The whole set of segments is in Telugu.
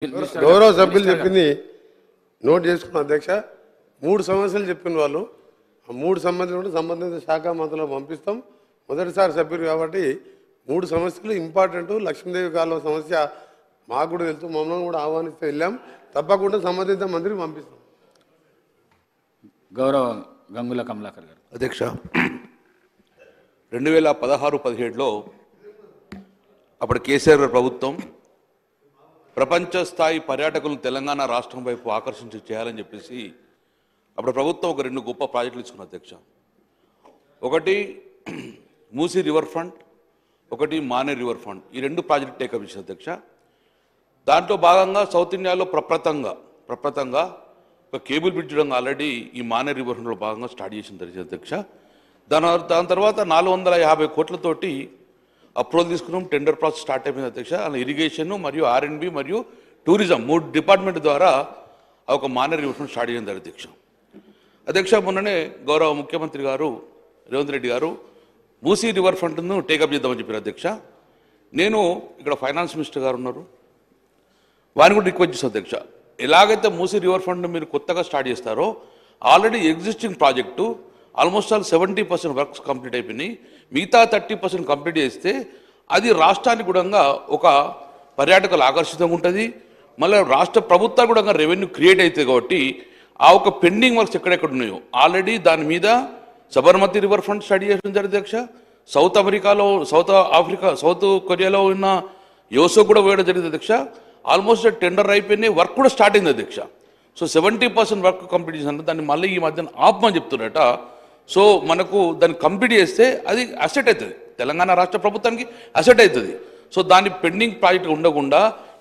గౌరవ సభ్యులు చెప్పింది నోట్ చేసుకున్న అధ్యక్ష 3 సమస్యలు చెప్పిన వాళ్ళు ఆ 3 సమస్యలు సంబంధిత శాఖ మంత్రులకు పంపిస్తాం. మొదటిసారి సభ్యులు కాబట్టి 3 సమస్యలు ఇంపార్టెంట్. లక్ష్మీదేవి కాలువ సమస్య మాకు కూడా తెలుసు, మమ్మల్ని కూడా ఆహ్వానిస్తే వెళ్ళాం. తప్పకుండా సంబంధిత మంత్రికి పంపిస్తాం. గౌరవ గంగుల కమలాకర్ గారు. అధ్యక్ష 2016-17లో అప్పుడు కేసీఆర్ గారి ప్రభుత్వం ప్రపంచ స్థాయి పర్యాటకులను తెలంగాణ రాష్ట్రం వైపు ఆకర్షించి చేయాలని చెప్పేసి అప్పుడు ప్రభుత్వం ఒక 2 గొప్ప ప్రాజెక్టులు ఇచ్చుకున్న అధ్యక్ష. ఒకటి మూసీ రివర్ ఫ్రంట్, ఒకటి మానే రివర్ ఫ్రంట్. ఈ 2 ప్రాజెక్టు టేకప్ ఇచ్చిన అధ్యక్ష. దాంట్లో భాగంగా సౌత్ ఇండియాలో ప్రప్రథంగా ఒక కేబుల్ బ్రిడ్జ్ ఆల్రెడీ ఈ మానే రివర్ ఫ్రంట్లో భాగంగా స్టార్ట్ చేసిన అధ్యక్ష. దాని తర్వాత 450 కోట్లతోటి అప్రూవల్ తీసుకున్నాం. టెండర్ ప్రాసెస్ స్టార్ట్ అయిపోయింది అధ్యక్ష. అలా ఇరిగేషన్ మరియు R&B మరియు టూరిజం 3 డిపార్ట్మెంట్ ద్వారా ఒక మానే రివర్ ఫ్రంట్ స్టార్ట్ చేసింది అధ్యక్ష. మొన్ననే గౌరవ ముఖ్యమంత్రి గారు రేవంత్ రెడ్డి గారు మూసీ రివర్ ఫ్రంట్ను టేకప్ చేద్దామని చెప్పారు అధ్యక్ష. నేను ఇక్కడ ఫైనాన్స్ మినిస్టర్ గారు ఉన్నారు, వారిని కూడా రిక్వెస్ట్ చేస్తాను అధ్యక్ష. ఎలాగైతే మూసీ రివర్ ఫ్రంట్ మీరు కొత్తగా స్టార్ట్ చేస్తారో already existing project almost 70% works complete అయిపోయినాయి. మిగతా 30% కంప్లీట్ చేస్తే అది రాష్ట్రానికి కూడా ఒక పర్యాటకులు ఆకర్షితంగా ఉంటుంది. మళ్ళీ రాష్ట్ర ప్రభుత్వానికి కూడా రెవెన్యూ క్రియేట్ అవుతుంది. కాబట్టి ఆ ఒక పెండింగ్ వర్క్స్ ఎక్కడెక్కడ ఉన్నాయో ఆల్రెడీ దాని మీద సబర్మతి రివర్ ఫ్రంట్ స్టడీ చేయడం జరిగింది అధ్యక్ష. సౌత్ కొరియాలో ఉన్న యోసో కూడా వేయడం జరిగింది అధ్యక్ష. ఆల్మోస్ట్ టెండర్ అయిపోయినాయి, వర్క్ కూడా స్టార్ట్ అయింది అధ్యక్ష. సో 70% వర్క్ కంప్లీట్ చేసిన దాన్ని మళ్ళీ ఈ మధ్యన ఆపమని చెప్తున్నారట. సో మనకు దాన్ని కంప్లీట్ చేస్తే అది అసెట్ అవుతుంది, తెలంగాణ రాష్ట్ర ప్రభుత్వానికి అసెట్ అవుతుంది. సో దాన్ని పెండింగ్ ప్రాజెక్ట్ ఉండకుండా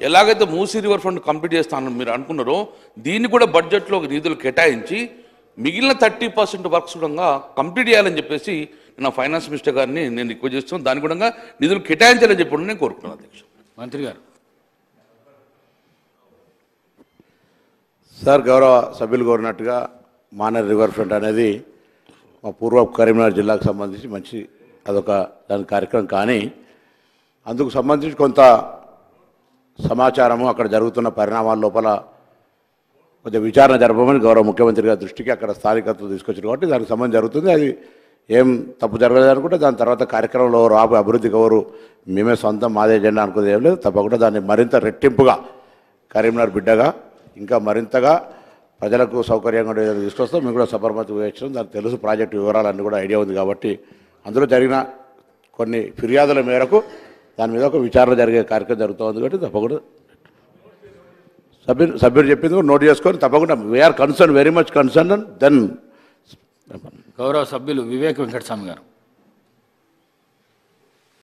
ఎలాగైతే మూసీ రివర్ ఫ్రంట్ కంప్లీట్ చేస్తానని మీరు అనుకున్నారో దీన్ని కూడా బడ్జెట్లో నిధులు కేటాయించి మిగిలిన 30% వర్క్స్ కూడా కంప్లీట్ చేయాలని చెప్పేసి నా ఫైనాన్స్ మినిస్టర్ గారిని నేను రిక్వెస్ట్ చేస్తున్నాను. దాని కూడా నిధులు కేటాయించాలని చెప్పి నేను కోరుకున్నాను అధ్యక్ష. మంత్రి గారు. సార్, గౌరవ సభ్యులు కోరినట్టుగా మానే రివర్ ఫ్రంట్ అనేది మా పూర్వ కరీంనగర్ జిల్లాకు సంబంధించి మంచి అదొక దాని కార్యక్రమం. కానీ అందుకు సంబంధించి కొంత సమాచారము అక్కడ జరుగుతున్న పరిణామాల లోపల కొంచెం విచారణ జరపమని గౌరవ ముఖ్యమంత్రి గారి దృష్టికి అక్కడ స్థానికతలు తీసుకొచ్చారు. కాబట్టి దానికి సంబంధం జరుగుతుంది. అది ఏం తప్పు జరగలేదు అనుకుంటే దాని తర్వాత కార్యక్రమంలో రాబోయే అభివృద్ధికి ఎవరు మేమే సొంతం మాదే జెండా అనుకునేది ఏం లేదు. తప్పకుండా దాన్ని మరింత రెట్టింపుగా కరీంనగర్ బిడ్డగా ఇంకా మరింతగా ప్రజలకు సౌకర్యంగా తీసుకొస్తాం. మేము కూడా సబర్మతి వేయించడం దానికి తెలుసు, ప్రాజెక్టు వివరాలన్నీ కూడా ఐడియా ఉంది. కాబట్టి అందులో జరిగిన కొన్ని ఫిర్యాదుల మేరకు దాని మీద ఒక విచారణ జరిగే కార్యక్రమం జరుగుతుంది. కాబట్టి తప్పకుండా సభ్యులు చెప్పింది కూడా నోట్ చేసుకొని తప్పకుండా we are concern, very much concern. Then గౌరవ సభ్యులు వివేక్ వెంకటస్వామి గారు.